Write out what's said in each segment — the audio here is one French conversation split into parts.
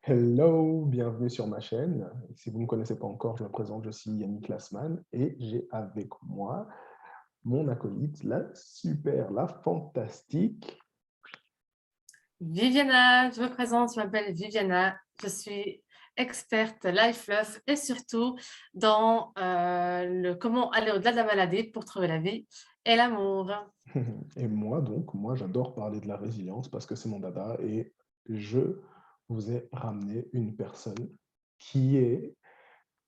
Hello, bienvenue sur ma chaîne. Si vous ne me connaissez pas encore, je me présente, je suis Yannick Lassman et j'ai avec moi mon acolyte, la super, la fantastique. Viviana, je me présente, je m'appelle Viviana, je suis experte Life Love et surtout dans le comment aller au-delà de la maladie pour trouver la vie et l'amour. Et moi, donc, moi, j'adore parler de la résilience parce que c'est mon dada et je vous ai ramené une personne qui est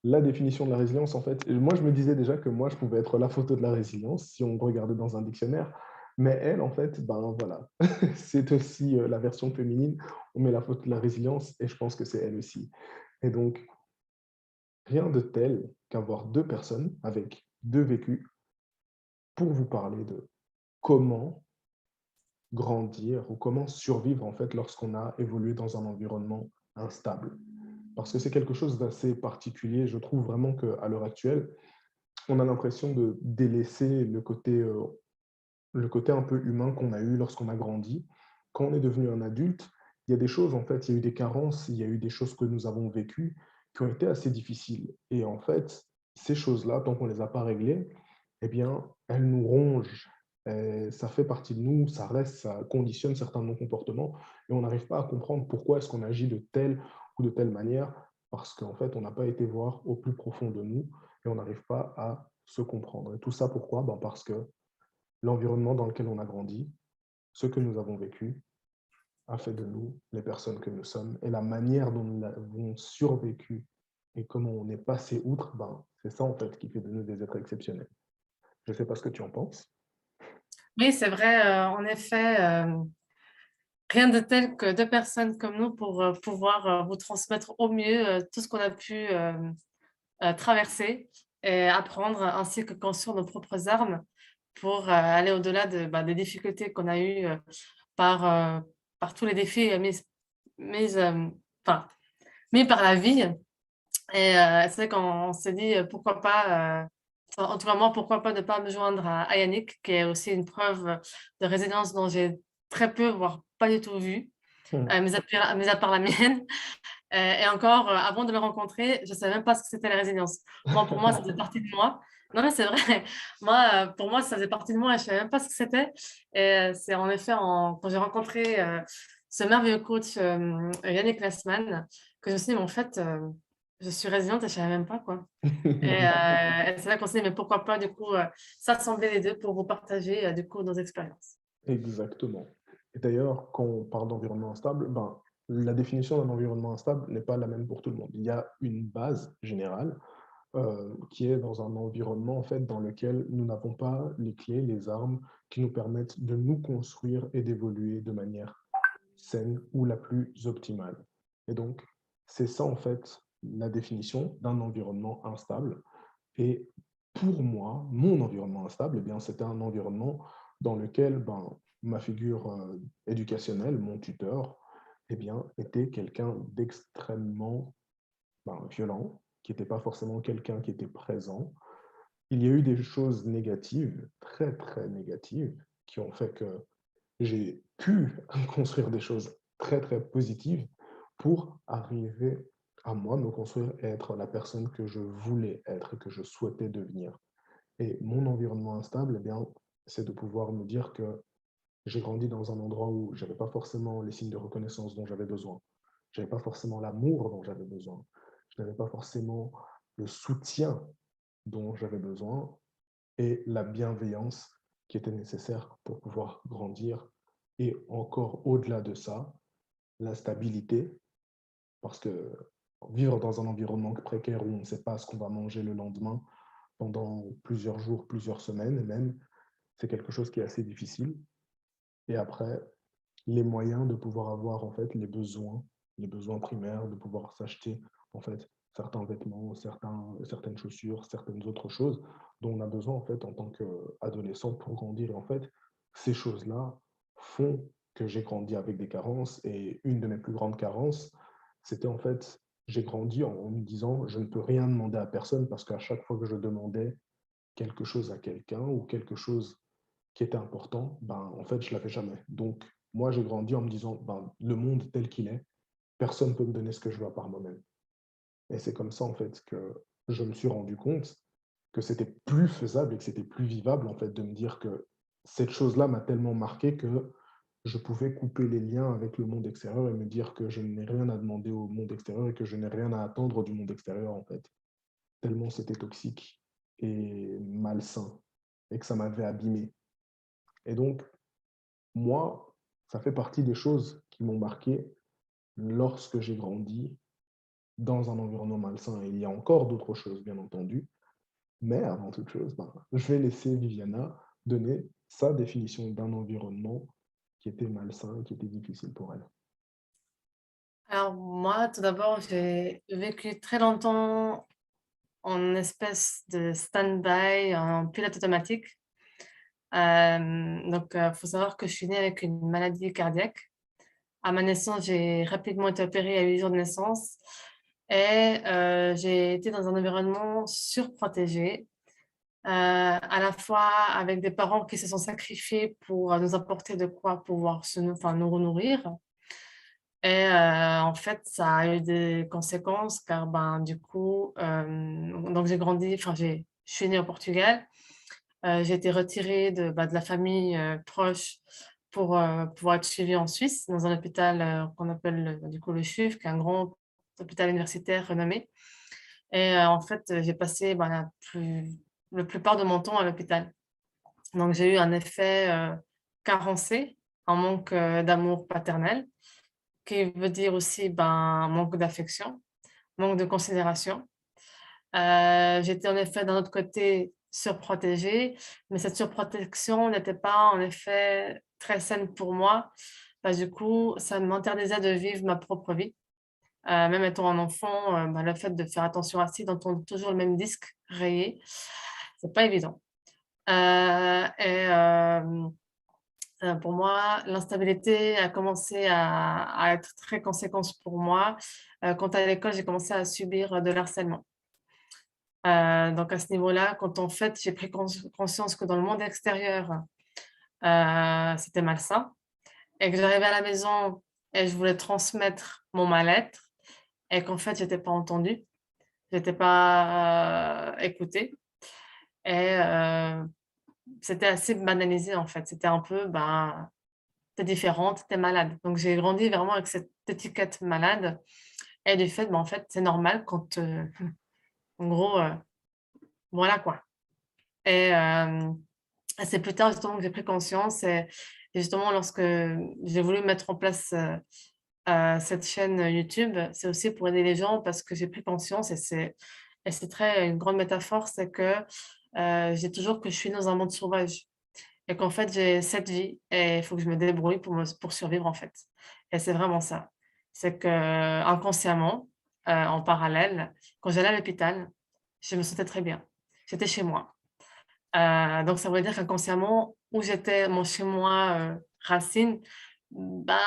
la définition de la résilience, en fait. Moi, je me disais déjà que moi, je pouvais être la photo de la résilience si on regardait dans un dictionnaire. Mais elle, en fait, ben voilà, c'est aussi la version féminine. On met la photo de la résilience et je pense que c'est elle aussi. Et donc, rien de tel qu'avoir deux personnes avec deux vécus pour vous parler de comment grandir ou comment survivre, en fait, lorsqu'on a évolué dans un environnement instable. Parce que c'est quelque chose d'assez particulier. Je trouve vraiment qu'à l'heure actuelle, on a l'impression de délaisser le côté un peu humain qu'on a eu lorsqu'on a grandi. Quand on est devenu un adulte, il y a des choses, en fait, il y a eu des carences, il y a eu des choses que nous avons vécues qui ont été assez difficiles. Et en fait, ces choses-là, tant qu'on ne les a pas réglées, eh bien, elles nous rongent. Ça fait partie de nous, ça reste, ça conditionne certains de nos comportements et on n'arrive pas à comprendre pourquoi est-ce qu'on agit de telle ou de telle manière parce qu'en fait, on n'a pas été voir au plus profond de nous et on n'arrive pas à se comprendre. Et tout ça, pourquoi? Ben parce que l'environnement dans lequel on a grandi, ce que nous avons vécu, a fait de nous les personnes que nous sommes. Et la manière dont nous l'avons survécu et comment on est passé outre, ben, c'est ça en fait qui fait de nous des êtres exceptionnels. Je ne sais pas ce que tu en penses. Oui, c'est vrai, en effet, rien de tel que deux personnes comme nous pour pouvoir vous transmettre au mieux tout ce qu'on a pu traverser et apprendre ainsi que construire nos propres armes pour aller au-delà des difficultés qu'on a eues par, par tous les défis mis, enfin, mis par la vie. Et c'est vrai qu'on s'est dit pourquoi pas, enfin, en tout cas moi, pourquoi pas ne pas me joindre à Yannick, qui est aussi une preuve de résilience dont j'ai très peu, voire pas du tout vu, Mmh. mis à part la mienne. Et encore, avant de le rencontrer, je savais même pas ce que c'était la résilience. Moi, pour moi, ça faisait partie de moi. Non, mais c'est vrai. Moi, pour moi, ça faisait partie de moi et je savais même pas ce que c'était. Et c'est en effet quand j'ai rencontré ce merveilleux coach Yannick Lassman que je me suis dit: «Mais en fait, je suis résiliente et je savais même pas, quoi». Et c'est là qu'on s'est dit: «Mais pourquoi pas, du coup, s'assembler les 2 pour vous partager, du coup, nos expériences». Exactement. Et d'ailleurs, quand on parle d'environnement instable, ben, la définition d'un environnement instable n'est pas la même pour tout le monde. Il y a une base générale qui est dans un environnement en fait, dans lequel nous n'avons pas les clés, les armes qui nous permettent de nous construire et d'évoluer de manière saine ou la plus optimale. Et donc, c'est ça en fait la définition d'un environnement instable. Et pour moi, mon environnement instable, eh bien, c'était un environnement dans lequel ben, ma figure éducationnelle, mon tuteur, eh bien, était quelqu'un d'extrêmement ben, violent, qui n'était pas forcément quelqu'un qui était présent. Il y a eu des choses négatives, très très négatives, qui ont fait que j'ai pu construire des choses très très positives pour arriver à moi, me construire et être la personne que je voulais être, que je souhaitais devenir. Et mon environnement instable, eh bien, c'est de pouvoir me dire que j'ai grandi dans un endroit où j'avais pas forcément les signes de reconnaissance dont j'avais besoin. J'avais pas forcément l'amour dont j'avais besoin. Je n'avais pas forcément le soutien dont j'avais besoin et la bienveillance qui était nécessaire pour pouvoir grandir. Et encore au-delà de ça, la stabilité, parce que vivre dans un environnement précaire où on ne sait pas ce qu'on va manger le lendemain pendant plusieurs jours, plusieurs semaines, et même, c'est quelque chose qui est assez difficile. Et après, les moyens de pouvoir avoir en fait les besoins primaires, de pouvoir s'acheter en fait certains vêtements, certaines chaussures, certaines autres choses dont on a besoin en fait en tant qu'adolescent pour grandir. Et en fait, ces choses-là font que j'ai grandi avec des carences. Et une de mes plus grandes carences, c'était en fait, j'ai grandi en me disant, je ne peux rien demander à personne parce qu'à chaque fois que je demandais quelque chose à quelqu'un ou quelque chose qui était important, ben, en fait, je l'avais jamais. Donc, moi, j'ai grandi en me disant, ben, le monde tel qu'il est, personne ne peut me donner ce que je veux par moi-même. Et c'est comme ça, en fait, que je me suis rendu compte que c'était plus faisable et que c'était plus vivable, en fait, de me dire que cette chose-là m'a tellement marqué que je pouvais couper les liens avec le monde extérieur et me dire que je n'ai rien à demander au monde extérieur et que je n'ai rien à attendre du monde extérieur, en fait. Tellement c'était toxique et malsain et que ça m'avait abîmé. Et donc, moi, ça fait partie des choses qui m'ont marqué lorsque j'ai grandi dans un environnement malsain. Et il y a encore d'autres choses, bien entendu, mais avant toute chose, ben, je vais laisser Viviana donner sa définition d'un environnement qui était malsain, qui était difficile pour elle. Alors moi, tout d'abord, j'ai vécu très longtemps en espèce de stand-by, en pilote automatique. Donc, faut savoir que je suis née avec une maladie cardiaque. À ma naissance, j'ai rapidement été opérée à 8 jours de naissance et j'ai été dans un environnement surprotégé, à la fois avec des parents qui se sont sacrifiés pour nous apporter de quoi pouvoir enfin, nous nourrir. Et en fait, ça a eu des conséquences car ben, du coup, donc j'ai grandi, enfin, je suis née au Portugal. J'ai été retirée de la famille proche pour pouvoir être suivie en Suisse dans un hôpital qu'on appelle du coup le CHUV, qui est un grand hôpital universitaire renommé. Et en fait, j'ai passé ben, la plupart de mon temps à l'hôpital. Donc j'ai eu un effet carencé, un manque d'amour paternel, qui veut dire aussi ben, manque d'affection, manque de considération. J'étais en effet d'un autre côté surprotégée, mais cette surprotection n'était pas en effet très saine pour moi. Parce que du coup, ça m'interdisait de vivre ma propre vie. Même étant un enfant, bah, le fait de faire attention à si, d'entendre toujours le même disque rayé, c'est pas évident. Et pour moi, l'instabilité a commencé à être très conséquence pour moi. Quand à l'école, j'ai commencé à subir de l'harcèlement. Donc à ce niveau-là, quand en fait j'ai pris conscience que dans le monde extérieur, c'était malsain et que j'arrivais à la maison et je voulais transmettre mon mal-être et qu'en fait j'étais pas entendue, j'étais pas écoutée et c'était assez banalisé en fait. C'était un peu, ben, tu différente, tu malade. Donc j'ai grandi vraiment avec cette étiquette malade et du fait, ben, en fait, c'est normal quand, en gros, voilà quoi. Et c'est plus tard justement que j'ai pris conscience et justement lorsque j'ai voulu mettre en place, cette chaîne YouTube, c'est aussi pour aider les gens parce que j'ai pris conscience et c'est très une grande métaphore, c'est que, j'ai toujours que je suis dans un monde sauvage et qu'en fait j'ai cette vie et il faut que je me débrouille pour survivre en fait et c'est vraiment ça. C'est qu'inconsciemment, en parallèle, quand j'allais à l'hôpital, je me sentais très bien. J'étais chez moi. Donc ça voulait dire qu'inconsciemment, où j'étais mon chez-moi, racine, ben,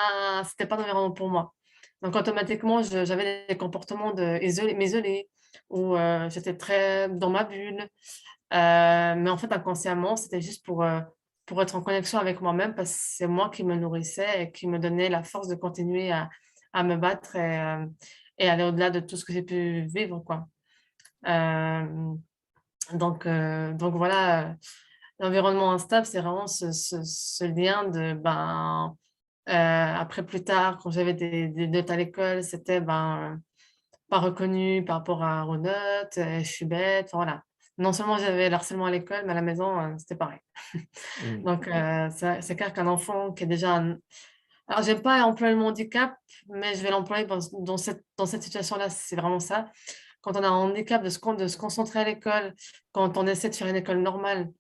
c'était pas l'environnement pour moi. Donc automatiquement, j'avais des comportements m'isoler ou j'étais très dans ma bulle. Mais en fait, inconsciemment, c'était juste pour être en connexion avec moi-même parce que c'est moi qui me nourrissais et qui me donnait la force de continuer à me battre et aller au-delà de tout ce que j'ai pu vivre, quoi. Hem donc voilà, l'environnement instable, c'est vraiment ce lien de, ben, après plus tard, quand j'avais des notes à l'école, c'était, ben, pas reconnu par rapport aux notes, je suis bête, enfin voilà. Non seulement j'avais le harcèlement à l'école, mais à la maison, c'était pareil. Mmh. Donc c'est clair qu'un enfant qui est déjà alors j'aime pas employer le mot handicap, mais je vais l'employer dans cette situation-là, c'est vraiment ça. Quand on a un handicap de se concentrer à l'école, quand on essaie de faire une école normale,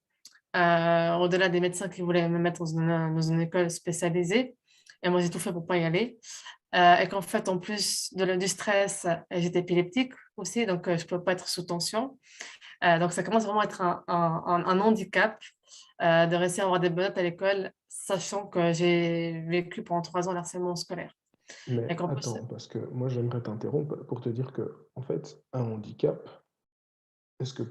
au-delà des médecins qui voulaient me mettre dans une école spécialisée et moi j'ai tout fait pour pas y aller, et qu'en fait en plus du stress, j'étais épileptique aussi donc je peux pas être sous tension. Donc ça commence vraiment à être un handicap, de réussir à avoir des bonnes notes à l'école, sachant que j'ai vécu pendant 3 ans le harcèlement scolaire Mais et qu'en plus attends, parce que moi j'aimerais t'interrompre pour te dire que, en fait, un handicap, est-ce que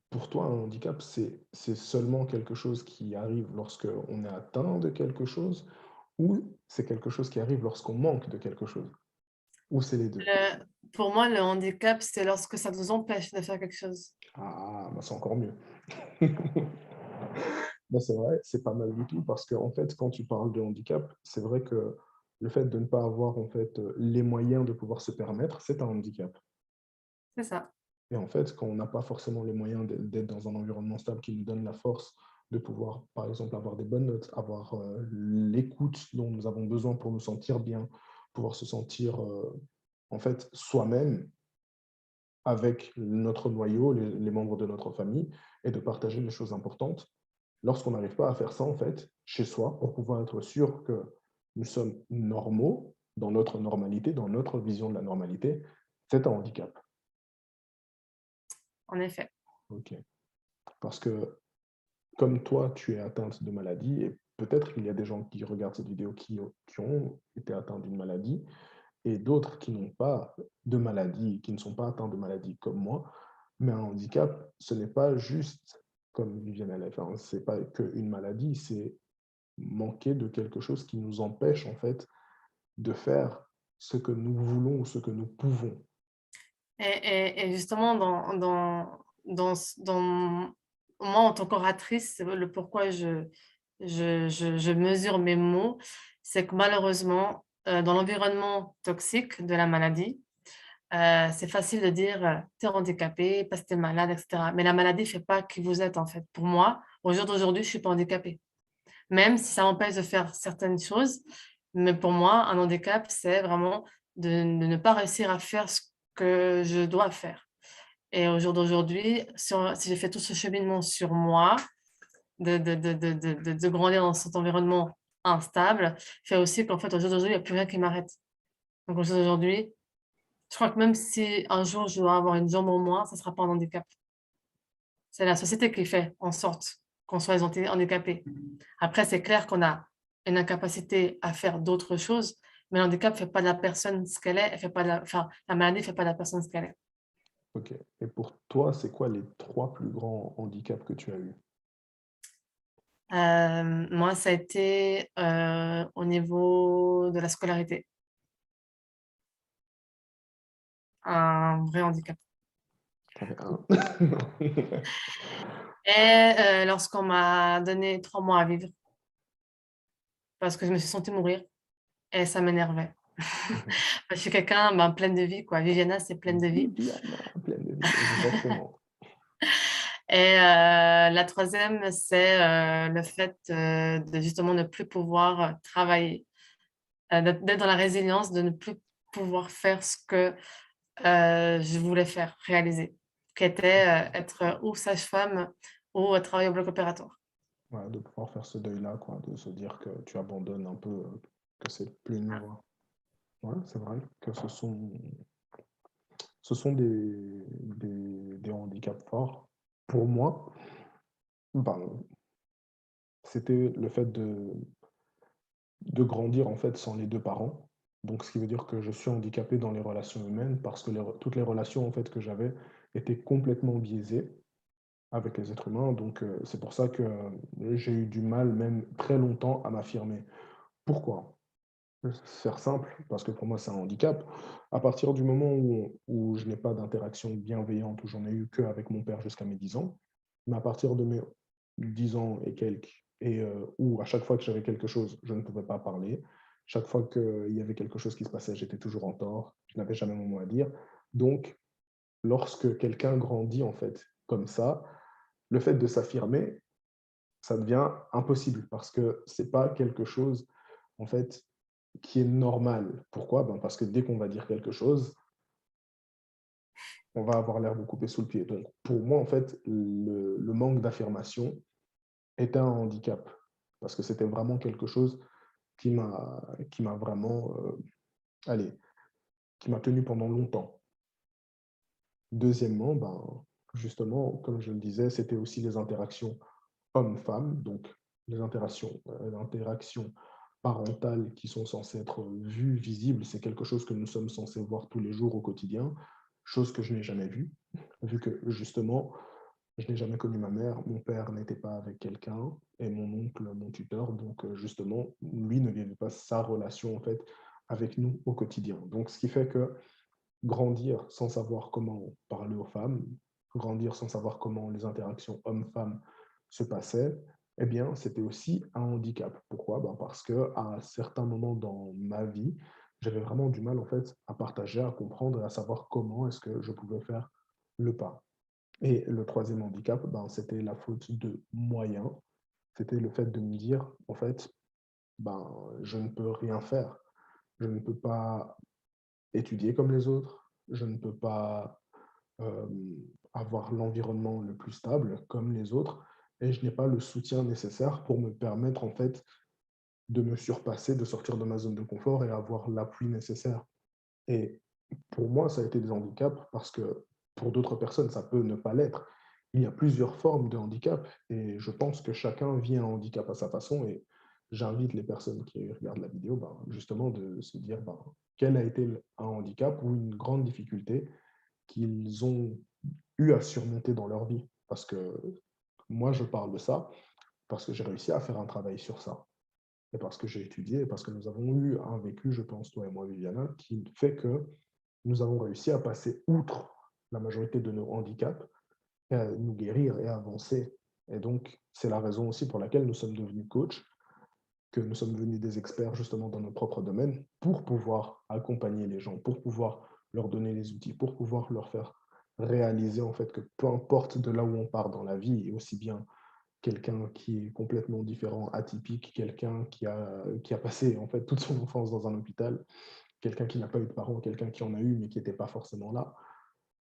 pour toi, un handicap, c'est seulement quelque chose qui arrive lorsque on est atteint de quelque chose ou c'est quelque chose qui arrive lorsqu'on manque de quelque chose? Ou c'est les deux? Pour moi, le handicap, c'est lorsque ça nous empêche de faire quelque chose. Ah, bah, c'est encore mieux. Bah, c'est vrai, c'est pas mal du tout parce qu'en fait, quand tu parles de handicap, c'est vrai que le fait de ne pas avoir en fait, les moyens de pouvoir se permettre, c'est un handicap. C'est ça. Et en fait, quand on n'a pas forcément les moyens d'être dans un environnement stable qui nous donne la force de pouvoir, par exemple, avoir des bonnes notes, avoir, l'écoute dont nous avons besoin pour nous sentir bien, pouvoir se sentir, en fait, soi-même avec notre noyau, les membres de notre famille et de partager les choses importantes. Lorsqu'on n'arrive pas à faire ça, en fait, chez soi, pour pouvoir être sûr que nous sommes normaux dans notre normalité, dans notre vision de la normalité, c'est un handicap. En effet. OK. Parce que comme toi, tu es atteinte de maladie et peut-être qu'il y a des gens qui regardent cette vidéo qui ont été atteints d'une maladie et d'autres qui n'ont pas de maladie, qui ne sont pas atteints de maladie comme moi. Mais un handicap, ce n'est pas juste, comme Viviane a fait, hein, c'est pas qu'une maladie, c'est manquer de quelque chose qui nous empêche en fait de faire ce que nous voulons ou ce que nous pouvons. Et justement, moi, en tant qu'oratrice, le pourquoi je mesure mes mots, c'est que malheureusement, dans l'environnement toxique de la maladie, c'est facile de dire, «Tu es handicapé parce que tu es malade» et cetera. Mais la maladie ne fait pas qui vous êtes, en fait. Pour moi, au jour d'aujourd'hui, je ne suis pas handicapée. Même si ça m'empêche de faire certaines choses, mais pour moi, un handicap, c'est vraiment de ne pas réussir à faire ce que je dois faire. Et au jour d'aujourd'hui, si j'ai fait tout ce cheminement sur moi, de grandir dans cet environnement instable, fait aussi qu'en fait, au jour d'aujourd'hui, il n'y a plus rien qui m'arrête. Donc au jour d'aujourd'hui, je crois que même si un jour je dois avoir une jambe en moins, ça ne sera pas un handicap. C'est la société qui fait en sorte qu'on soit handicapés. Après, c'est clair qu'on a une incapacité à faire d'autres choses, mais le handicap ne fait pas de la personne ce qu'elle est, elle fait pas de enfin, la maladie ne fait pas de la personne ce qu'elle est. OK. Et pour toi, c'est quoi les 3 plus grands handicaps que tu as eus? Moi, ça a été, au niveau de la scolarité, un vrai handicap. Tu avais 1. Et lorsqu'on m'a donné 3 mois à vivre, parce que je me suis sentie mourir et ça m'énervait. Je suis quelqu'un, ben, pleine de vie, quoi. Viviana, c'est pleine de vie. Viviana, pleine de vie, exactement. Et la troisième, c'est, le fait, de justement ne plus pouvoir travailler, d'être dans la résilience, de ne plus pouvoir faire ce que, je voulais faire, réaliser, qui était, être ou sage-femme ou travailler au bloc opératoire. Ouais, de pouvoir faire ce deuil-là, quoi, de se dire que tu abandonnes un peu, que c'est plus une voie. Ouais, c'est vrai que ce sont des handicaps forts. Pour moi, ben, c'était le fait de grandir en fait sans les 2 parents. Donc ce qui veut dire que je suis handicapé dans les relations humaines parce que toutes les relations en fait que j'avais étaient complètement biaisées avec les êtres humains. Donc c'est pour ça que j'ai eu du mal même très longtemps à m'affirmer. Pourquoi? Faire simple, parce que pour moi c'est un handicap. À partir du moment où je n'ai pas d'interaction bienveillante, où j'en ai eu qu'avec mon père jusqu'à mes 10 ans, mais à partir de mes 10 ans et quelques, et où à chaque fois que j'avais quelque chose, je ne pouvais pas parler. Chaque fois qu'il y avait quelque chose qui se passait, j'étais toujours en tort. Je n'avais jamais mon mot à dire. Donc, lorsque quelqu'un grandit en fait comme ça, le fait de s'affirmer, ça devient impossible parce que c'est pas quelque chose en fait qui est normal. Pourquoi? Ben, parce que dès qu'on va dire quelque chose, on va avoir l'herbe coupée sous le pied. Donc, pour moi, en fait, le manque d'affirmation est un handicap parce que c'était vraiment quelque chose qui m'a vraiment, allez, qui m'a tenu pendant longtemps. Deuxièmement, ben, justement, comme je le disais, c'était aussi les interactions hommes-femmes, donc les interactions parentales qui sont censées être vues, visibles, c'est quelque chose que nous sommes censés voir tous les jours au quotidien, chose que je n'ai jamais vue, vu que justement, je n'ai jamais connu ma mère, mon père n'était pas avec quelqu'un, et mon oncle, mon tuteur, donc justement, lui ne vivait pas sa relation en fait avec nous au quotidien. Donc, ce qui fait que grandir sans savoir comment parler aux femmes, grandir sans savoir comment les interactions hommes-femmes se passaient, eh bien, c'était aussi un handicap. Pourquoi? Ben, parce que à certains moments dans ma vie, j'avais vraiment du mal en fait à partager, à comprendre et à savoir comment est-ce que je pouvais faire le pas. Et le troisième handicap, ben, c'était la faute de moyens. C'était le fait de me dire, en fait, ben, je ne peux rien faire. Je ne peux pas étudier comme les autres. Je ne peux pas avoir l'environnement le plus stable comme les autres. Et je n'ai pas le soutien nécessaire pour me permettre, en fait, de me surpasser, de sortir de ma zone de confort et avoir l'appui nécessaire. Et pour moi, ça a été des handicaps parce que pour d'autres personnes, ça peut ne pas l'être. Il y a plusieurs formes de handicap et je pense que chacun vit un handicap à sa façon et j'invite les personnes qui regardent la vidéo, ben, justement, de se dire ben, quel a été un handicap ou une grande difficulté qu'ils ont eu à surmonter dans leur vie. Parce que moi, je parle de ça parce que j'ai réussi à faire un travail sur ça et parce que j'ai étudié et parce que nous avons eu un vécu, je pense, toi et moi, Viviana, qui fait que nous avons réussi à passer outre la majorité de nos handicaps, et à nous guérir et à avancer. Et donc, c'est la raison aussi pour laquelle nous sommes devenus coachs, que nous sommes devenus des experts justement dans nos propres domaines pour pouvoir accompagner les gens, pour pouvoir leur donner les outils, pour pouvoir leur faire réaliser en fait que peu importe de là où on part dans la vie, et aussi bien quelqu'un qui est complètement différent, atypique, quelqu'un qui a passé en fait toute son enfance dans un hôpital, quelqu'un qui n'a pas eu de parents, quelqu'un qui en a eu mais qui n'était pas forcément là,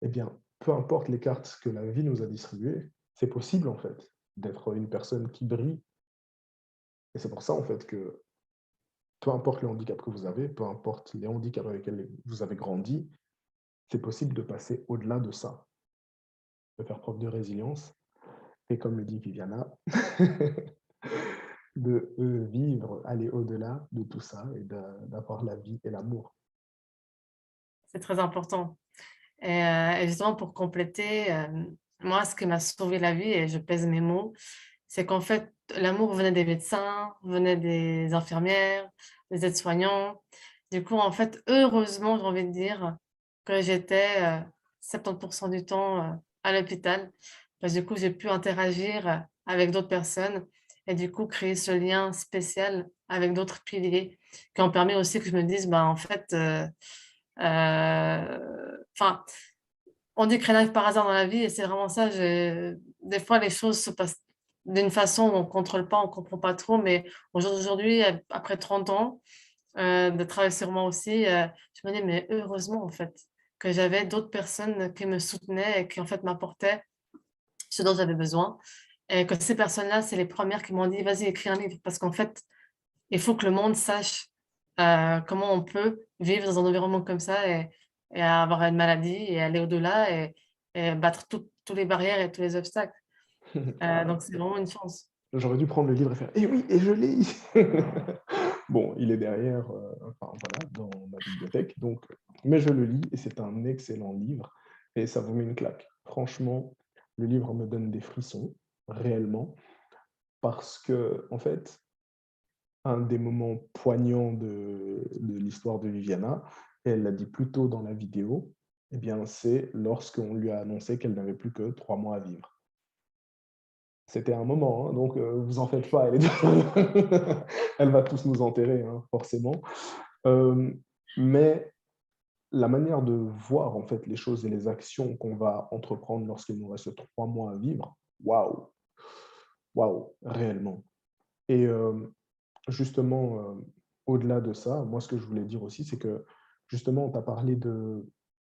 eh bien, peu importe les cartes que la vie nous a distribuées, c'est possible en fait d'être une personne qui brille. Et c'est pour ça en fait que peu importe le handicap que vous avez, peu importe les handicaps avec lesquels vous avez grandi, c'est possible de passer au-delà de ça, de faire preuve de résilience et comme le dit Viviana, de vivre, aller au-delà de tout ça et d'avoir la vie et l'amour. C'est très important. Et justement, pour compléter, moi, ce qui m'a sauvé la vie, et je pèse mes mots, c'est qu'en fait, l'amour venait des médecins, venait des infirmières, des aides-soignants. Du coup, en fait, heureusement, j'ai envie de dire que j'étais 70% du temps à l'hôpital. Parce que du coup, j'ai pu interagir avec d'autres personnes et du coup, créer ce lien spécial avec d'autres piliers qui ont permis aussi que je me dise, bah, en fait, enfin, on dit que rien n'arrive par hasard dans la vie et c'est vraiment ça. Des fois, les choses se passent d'une façon où on ne contrôle pas, on ne comprend pas trop. Mais aujourd'hui, après 30 ans de travail sur moi aussi, je me dis, mais heureusement, en fait, que j'avais d'autres personnes qui me soutenaient et qui, en fait, m'apportaient ce dont j'avais besoin. Et que ces personnes-là, c'est les premières qui m'ont dit, vas-y, écris un livre. Parce qu'en fait, il faut que le monde sache comment on peut vivre dans un environnement comme ça et avoir une maladie et aller au-delà et battre tous les barrières et tous les obstacles. Donc, c'est vraiment une chance. J'aurais dû prendre le livre et faire: «Eh oui, et je l'ai!» Bon, il est derrière, enfin voilà, dans ma bibliothèque, donc mais je le lis et c'est un excellent livre et ça vous met une claque. Franchement, le livre me donne des frissons, réellement, parce que en fait, un des moments poignants de l'histoire de Viviana, et elle l'a dit plus tôt dans la vidéo, eh bien, c'est lorsqu'on lui a annoncé qu'elle n'avait plus que 3 mois à vivre. C'était un moment, hein, donc vous en faites pas, elle est elle va tous nous enterrer, hein, forcément. Hem, mais la manière de voir, en fait, les choses et les actions qu'on va entreprendre lorsqu'il nous reste 3 mois à vivre, waouh! Waouh! Réellement. Et justement, au-delà de ça, moi, ce que je voulais dire aussi, c'est que, justement, tu as parlé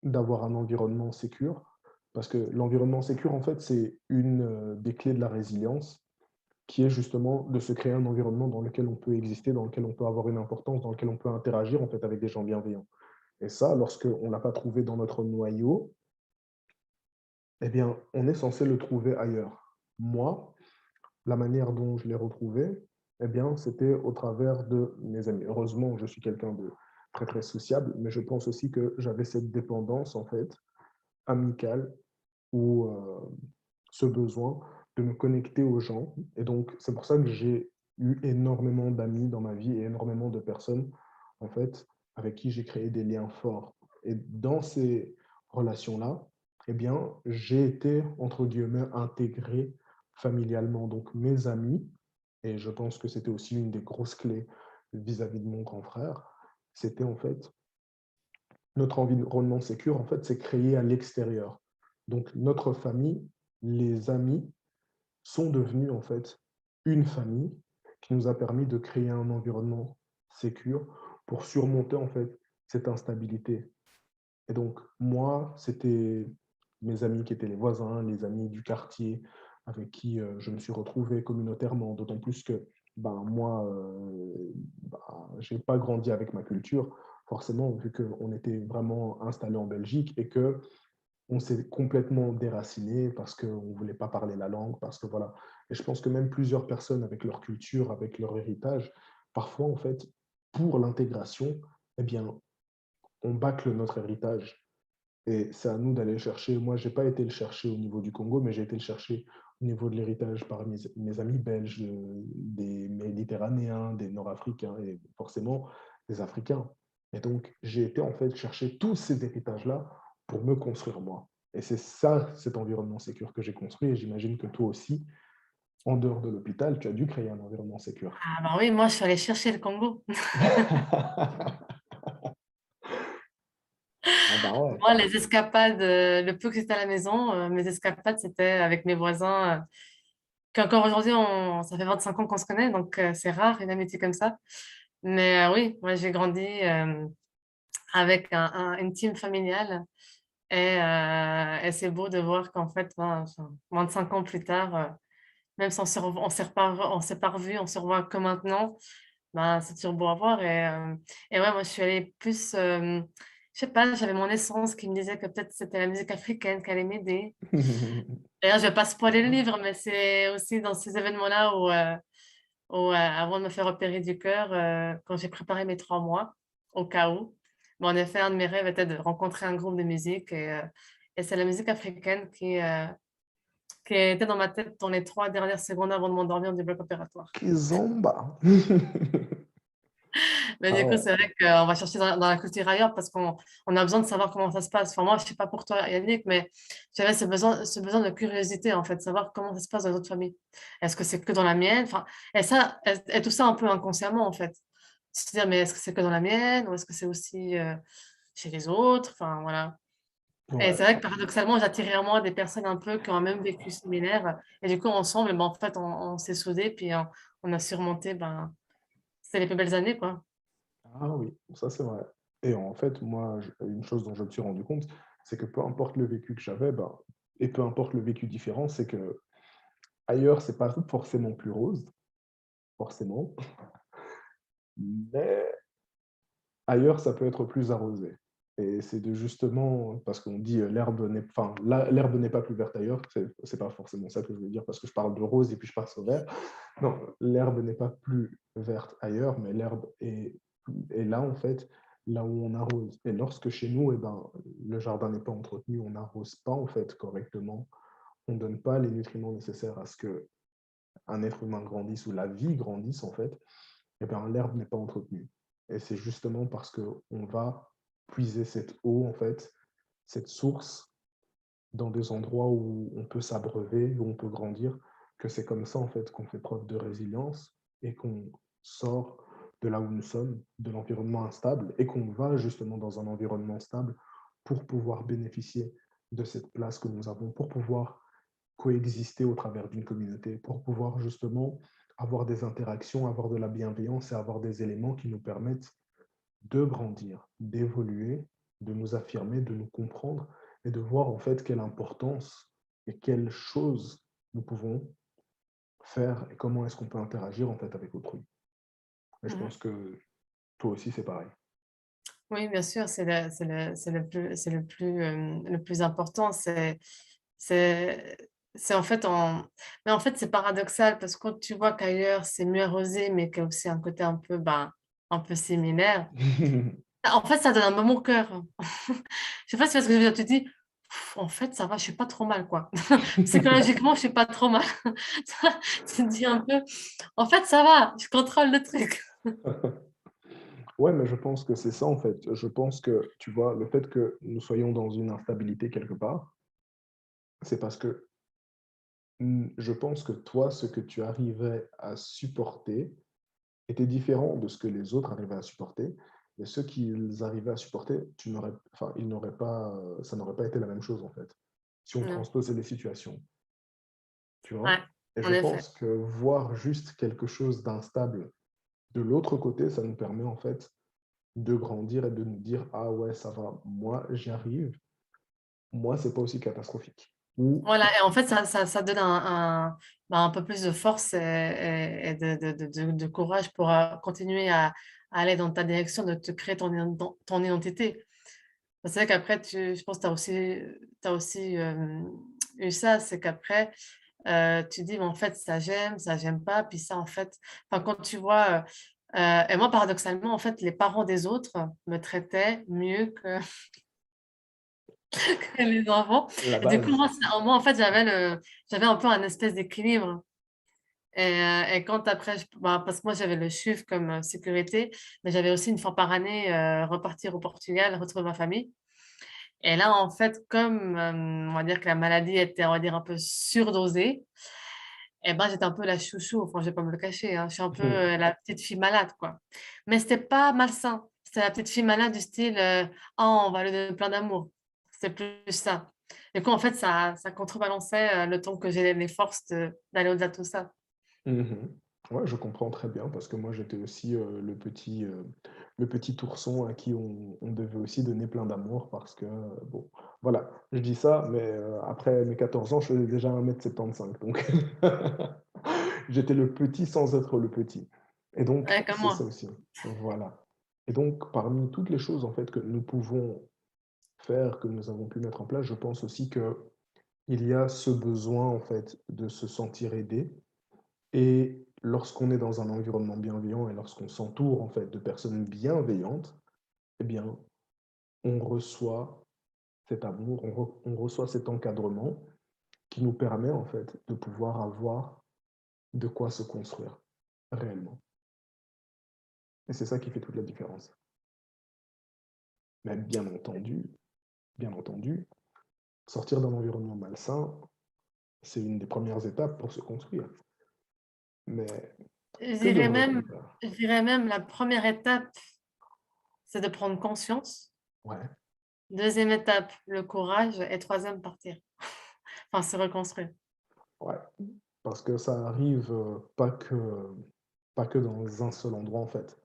d'avoir un environnement sécure, parce que l'environnement sécure, en fait, c'est une, des clés de la résilience, qui est justement de se créer un environnement dans lequel on peut exister, dans lequel on peut avoir une importance, dans lequel on peut interagir, en fait, avec des gens bienveillants. Et ça, lorsqu'on ne l'a pas trouvé dans notre noyau, eh bien, on est censé le trouver ailleurs. Moi, la manière dont je l'ai retrouvé, eh bien, c'était au travers de mes amis. Heureusement, je suis quelqu'un de très, très sociable, mais je pense aussi que j'avais cette dépendance, en fait, amicale ou ce besoin de me connecter aux gens. Et donc, c'est pour ça que j'ai eu énormément d'amis dans ma vie et énormément de personnes, en fait. avec qui j'ai créé des liens forts. Et dans ces relations-là, eh bien, j'ai été, entre guillemets, intégré familialement. Donc, mes amis, et je pense que c'était aussi une des grosses clés vis-à-vis de mon grand frère, c'était en fait notre environnement sécure, en fait, c'est créé à l'extérieur. Donc, notre famille, les amis, sont devenus en fait une famille qui nous a permis de créer un environnement sécure pour surmonter en fait cette instabilité. Et donc, moi, c'était mes amis qui étaient les voisins, les amis du quartier avec qui je me suis retrouvé communautairement, d'autant plus que ben, moi, je n'ai pas grandi avec ma culture, forcément, vu qu'on était vraiment installé en Belgique et que on s'est complètement déraciné parce qu'on ne voulait pas parler la langue, parce que voilà. Et je pense que même plusieurs personnes avec leur culture, avec leur héritage, parfois, en fait, pour l'intégration, eh bien, on bâcle notre héritage. Et c'est à nous d'aller le chercher. Moi, je n'ai pas été le chercher au niveau du Congo, mais j'ai été le chercher au niveau de l'héritage par mes amis belges, des Méditerranéens, des Nord-Africains et forcément des Africains. Et donc, j'ai été en fait chercher tous ces héritages-là pour me construire moi. Et c'est ça, cet environnement sécure que j'ai construit. Et j'imagine que toi aussi, en dehors de l'hôpital, tu as dû créer un environnement sécure. Ah bah oui, moi, je suis allée chercher le Congo. Ah bah ouais. Moi, les escapades, le peu que j'étais à la maison, mes escapades, c'était avec mes voisins, qu'encore aujourd'hui, ça fait 25 ans qu'on se connaît, donc c'est rare une amitié comme ça. Mais oui, moi, j'ai grandi avec une team familiale et c'est beau de voir qu'en fait, 25 ans plus tard, même si on s'est pas revus, on se revoit que maintenant, ben, c'est toujours beau à voir. Et ouais, moi, je suis allée plus, je sais pas, j'avais mon essence qui me disait que peut-être c'était la musique africaine qui allait m'aider. D'ailleurs, je vais pas spoiler le livre, mais c'est aussi dans ces événements-là où avant de me faire opérer du cœur, quand j'ai préparé mes 3 mois, au cas où, mais en effet, un de mes rêves était de rencontrer un groupe de musique et c'est la musique africaine qui était dans ma tête dans les 3 dernières secondes avant de m'endormir du bloc opératoire. Kizomba. Mais Ah du coup, ouais. c'est vrai qu'on va chercher dans la culture ailleurs parce qu'on a besoin de savoir comment ça se passe. Enfin, moi, je ne sais pas pour toi, Yannick, mais j'avais ce besoin de curiosité, en fait, de savoir comment ça se passe dans les autres familles. Est-ce que c'est que dans la mienne? Enfin, et tout ça un peu inconsciemment, en fait. Se dire, mais est-ce que c'est que dans la mienne ou est-ce que c'est aussi chez les autres? Enfin, voilà. Et Ouais. c'est vrai que paradoxalement, j'attirais à moi des personnes un peu qui ont un même vécu similaire. Et du coup, ensemble, ben, en fait, on s'est soudés, puis on a surmonté, ben, c'était les plus belles années, quoi. Ah oui, ça c'est vrai. Et en fait, moi, une chose dont je me suis rendu compte, c'est que peu importe le vécu que j'avais, ben, et peu importe le vécu différent, c'est que ailleurs, c'est pas forcément plus rose, forcément, mais ailleurs, ça peut être plus arrosé. Et c'est de justement, parce qu'on dit l'herbe n'est pas plus verte ailleurs, c'est pas forcément ça que je veux dire, parce que je parle de rose et puis je passe au vert. Non, l'herbe n'est pas plus verte ailleurs, mais l'herbe est là, en fait, là où on arrose. Et lorsque chez nous, eh ben, le jardin n'est pas entretenu, on n'arrose pas, en fait, correctement, on ne donne pas les nutriments nécessaires à ce que un être humain grandisse ou la vie grandisse, en fait, eh ben, l'herbe n'est pas entretenue. Et c'est justement parce qu'on va puiser cette eau, en fait, cette source, dans des endroits où on peut s'abreuver, où on peut grandir, que c'est comme ça, en fait, qu'on fait preuve de résilience et qu'on sort de là où nous sommes, de l'environnement instable, et qu'on va justement dans un environnement stable pour pouvoir bénéficier de cette place que nous avons, pour pouvoir coexister au travers d'une communauté, pour pouvoir justement avoir des interactions, avoir de la bienveillance et avoir des éléments qui nous permettent de grandir, d'évoluer, de nous affirmer, de nous comprendre et de voir en fait quelle importance et quelles choses nous pouvons faire et comment est-ce qu'on peut interagir en fait avec autrui. Et je pense Mhm. que toi aussi c'est pareil. Oui, bien sûr, le plus important. C'est, c'est en fait mais en fait, c'est paradoxal parce que quand tu vois qu'ailleurs, c'est mieux arrosé, mais qu'il y a aussi un côté un peu similaire. En fait, ça donne un moment au cœur. Je sais pas si c'est parce que je veux dire, tu te dis, en fait, ça va, je suis pas trop mal, quoi. Psychologiquement, je suis pas trop mal. Tu te dis un peu, en fait, ça va, je contrôle le truc. Ouais, mais je pense que c'est ça, en fait. Je pense que, tu vois, le fait que nous soyons dans une instabilité quelque part, c'est parce que, je pense que toi, ce que tu arrivais à supporter était différent de ce que les autres arrivaient à supporter. Et ce qu'ils arrivaient à supporter, ils n'auraient pas, ça n'aurait pas été la même chose, en fait, si on Non. transposait les situations, tu Ouais, vois? Et en je effet. pense que voir juste quelque chose d'instable de l'autre côté, ça nous permet, en fait, de grandir et de nous dire: «Ah ouais, ça va, moi, j'y arrive. Moi, c'est pas aussi catastrophique». Ou Voilà, et en fait, ça donne un peu plus de force et de courage pour continuer à aller dans ta direction, de te créer ton identité. C'est vrai qu'après, je pense que tu as aussi eu ça, c'est qu'après, tu dis, mais en fait, ça, j'aime pas. Puis ça, en fait, enfin, quand tu vois, et moi, paradoxalement, en fait, les parents des autres me traitaient mieux que, que les enfants. la Et du coup, base. moi en fait, j'avais un peu un espèce d'équilibre. Et quand après, parce que moi, j'avais le CHUV comme sécurité, mais j'avais aussi une fois par année repartir au Portugal, retrouver ma famille. Et là, en fait, comme on va dire que la maladie était, on va dire, un peu surdosée, et ben, j'étais un peu la chouchou, enfin, je vais pas me le cacher, hein. Je suis un peu la petite fille malade, quoi. Mais c'était pas malsain. C'était la petite fille malade du style, oh, on va lui donner plein d'amour. C'est plus ça. Du coup, en fait, ça contrebalançait le temps que j'ai les forces d'aller au-delà de tout ça. Mmh. Ouais, je comprends très bien parce que moi, j'étais aussi, le petit ourson à qui on devait aussi donner plein d'amour parce que, bon, voilà, je dis ça, mais après mes 14 ans, je faisais déjà 1,75 m donc j'étais le petit sans être le petit et donc Ouais, comme c'est ça moi. aussi. Voilà et donc parmi toutes les choses, en fait, que nous pouvons faire, que nous avons pu mettre en place, je pense aussi qu'il y a ce besoin, en fait, de se sentir aidé et lorsqu'on est dans un environnement bienveillant et lorsqu'on s'entoure en fait de personnes bienveillantes, eh bien, on reçoit cet amour, on reçoit cet encadrement qui nous permet en fait de pouvoir avoir de quoi se construire réellement. Et c'est ça qui fait toute la différence. Mais bien entendu, sortir d'un environnement malsain, c'est une des premières étapes pour se construire. Mais Je que dirais devrait-on même, faire? je dirais même la première étape, c'est de prendre conscience. Ouais, Deuxième étape, le courage. Et troisième, partir. Enfin, se reconstruire. ouais. Parce que ça arrive pas que dans un seul endroit en fait.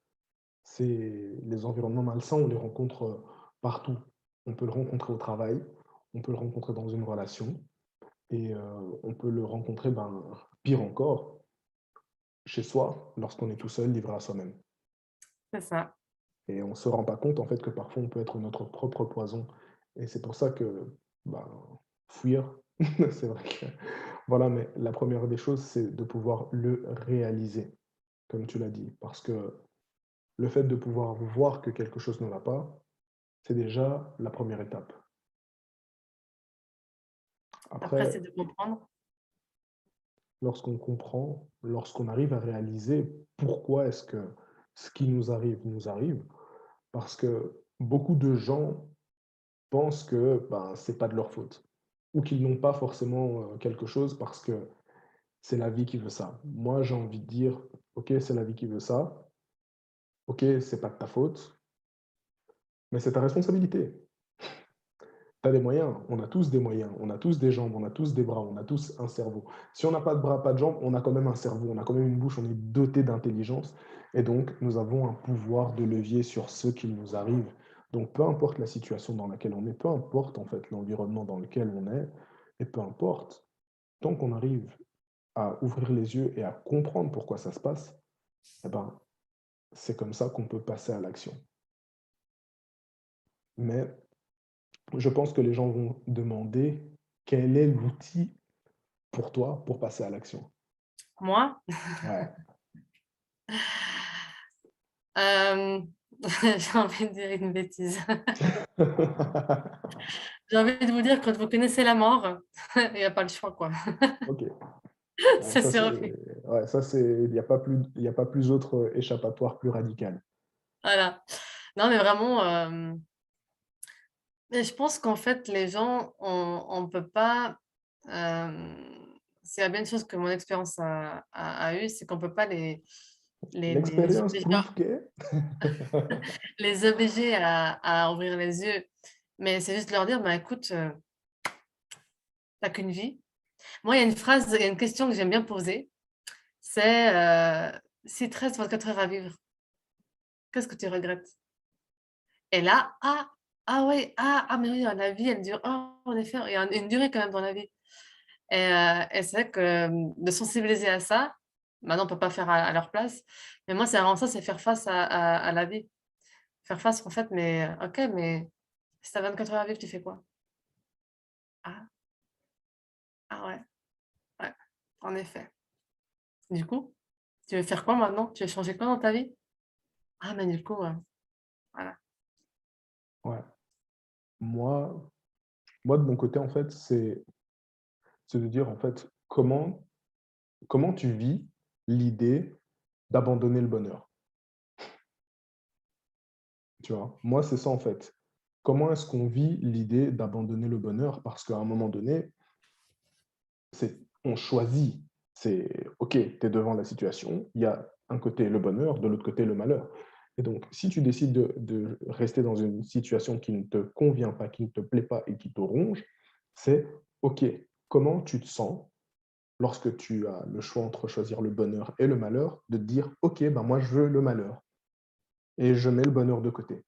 C'est les environnements malsains, on les rencontre partout. On peut le rencontrer au travail, on peut le rencontrer dans une relation et on peut le rencontrer, ben, pire encore, chez soi, lorsqu'on est tout seul, livré à soi-même. C'est ça. Et on ne se rend pas compte en fait que parfois on peut être notre propre poison. Et c'est pour ça que ben, fuir, c'est vrai que voilà, mais la première des choses, c'est de pouvoir le réaliser, comme tu l'as dit. Parce que le fait de pouvoir voir que quelque chose ne va pas, c'est déjà la première étape. Après, Après, c'est de comprendre. lorsqu'on comprend, lorsqu'on arrive à réaliser pourquoi est-ce que ce qui nous arrive, parce que beaucoup de gens pensent que ben, c'est pas de leur faute ou qu'ils n'ont pas forcément quelque chose parce que c'est la vie qui veut ça. Moi, j'ai envie de dire, ok, c'est la vie qui veut ça, ok, c'est pas de ta faute, mais c'est ta responsabilité. Tu as des moyens, on a tous des moyens, on a tous des jambes, on a tous des bras, on a tous un cerveau. Si on n'a pas de bras, pas de jambes, on a quand même un cerveau, on a quand même une bouche, on est doté d'intelligence et donc nous avons un pouvoir de levier sur ce qui nous arrive. Donc peu importe la situation dans laquelle on est, peu importe en fait l'environnement dans lequel on est, et peu importe, tant qu'on arrive à ouvrir les yeux et à comprendre pourquoi ça se passe, eh ben, c'est comme ça qu'on peut passer à l'action. Mais je pense que les gens vont demander quel est l'outil pour toi pour passer à l'action. Moi, Ouais. euh, j'ai envie de dire une bêtise. J'ai envie de vous dire, quand vous connaissez la mort, il n'y a pas le choix, quoi. OK. Ouais, C'est ça c'est sûr. ouais, ça c'est il y a pas plus autre échappatoire plus radical. Voilà. Non, mais vraiment, mais je pense qu'en fait, les gens, on peut pas, s'il y a bien une chose que mon expérience a eu, c'est qu'on peut pas les L'expérience obliger prouve que... les obliger à ouvrir les yeux. Mais c'est juste leur dire: «Bah, écoute, tu qu'une vie». Moi, il y a une phrase, il y a une question que j'aime bien poser, c'est, «Si il te reste 24 heures à vivre, qu'est-ce que tu regrettes?» Et là: «Ah ouais, mais oui, la vie, elle dure, en effet, il y a une durée quand même dans la vie». Et c'est vrai que, de sensibiliser à ça, maintenant on peut pas faire à leur place, mais moi c'est vraiment ça, c'est faire face à la vie. Faire face en fait, mais OK, mais si tu as 24 heures à vivre, tu fais quoi? Ah, ah ouais, ouais, en effet. Du coup, tu veux faire quoi maintenant? Tu veux changer quoi dans ta vie? Ah mais du coup, voilà. Ouais. Moi, moi, de mon côté, en fait, c'est de dire, en fait, comment tu vis l'idée d'abandonner le bonheur, tu vois? Moi, c'est ça, en fait. Comment est-ce qu'on vit l'idée d'abandonner le bonheur? Parce qu'à un moment donné, on choisit. C'est OK, tu es devant la situation, il y a un côté le bonheur, de l'autre côté le malheur. Et donc, si tu décides de rester dans une situation qui ne te convient pas, qui ne te plaît pas et qui te ronge, c'est OK, comment tu te sens lorsque tu as le choix entre choisir le bonheur et le malheur, de te dire: «OK, ben, moi, je veux le malheur et je mets le bonheur de côté».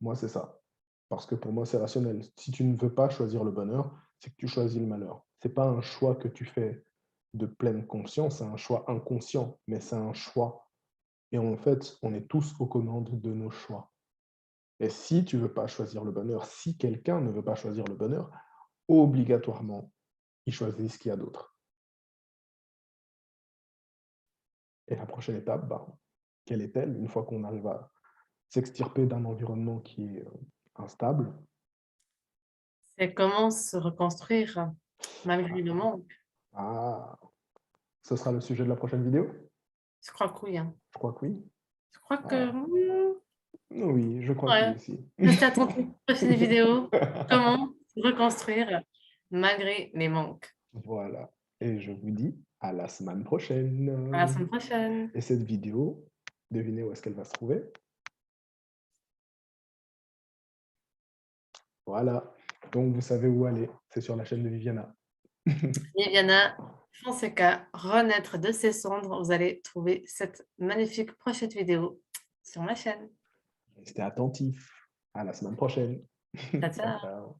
Moi, c'est ça. Parce que pour moi, c'est rationnel. Si tu ne veux pas choisir le bonheur, c'est que tu choisis le malheur. C'est pas un choix que tu fais de pleine conscience, c'est un choix inconscient, mais c'est un choix. Et en fait, on est tous aux commandes de nos choix. Et si tu veux pas choisir le bonheur, si quelqu'un ne veut pas choisir le bonheur, obligatoirement, il choisit ce qu'il y a d'autre. Et la prochaine étape, ben, quelle est-elle? Une fois qu'on arrive à s'extirper d'un environnement qui est instable, C'est comment se reconstruire malgré le manque. ah, ce sera le sujet de la prochaine vidéo? Je crois que oui, hein. Je crois que oui. Je crois que, Ah, oui, je crois que oui ouais. aussi. Restez attentifs aux prochaines vidéos. Comment se reconstruire malgré les manques. Voilà. Et je vous dis à la semaine À la prochaine. semaine prochaine. Et cette vidéo, devinez où est-ce qu'elle va se trouver? Voilà. Donc vous savez où aller. C'est sur la chaîne de Viviana. Viviana Fonseca, renaître de ses cendres. Vous allez trouver cette magnifique prochaine vidéo sur ma chaîne. Restez attentifs. À la semaine prochaine. Ciao, Ciao, ciao. ciao.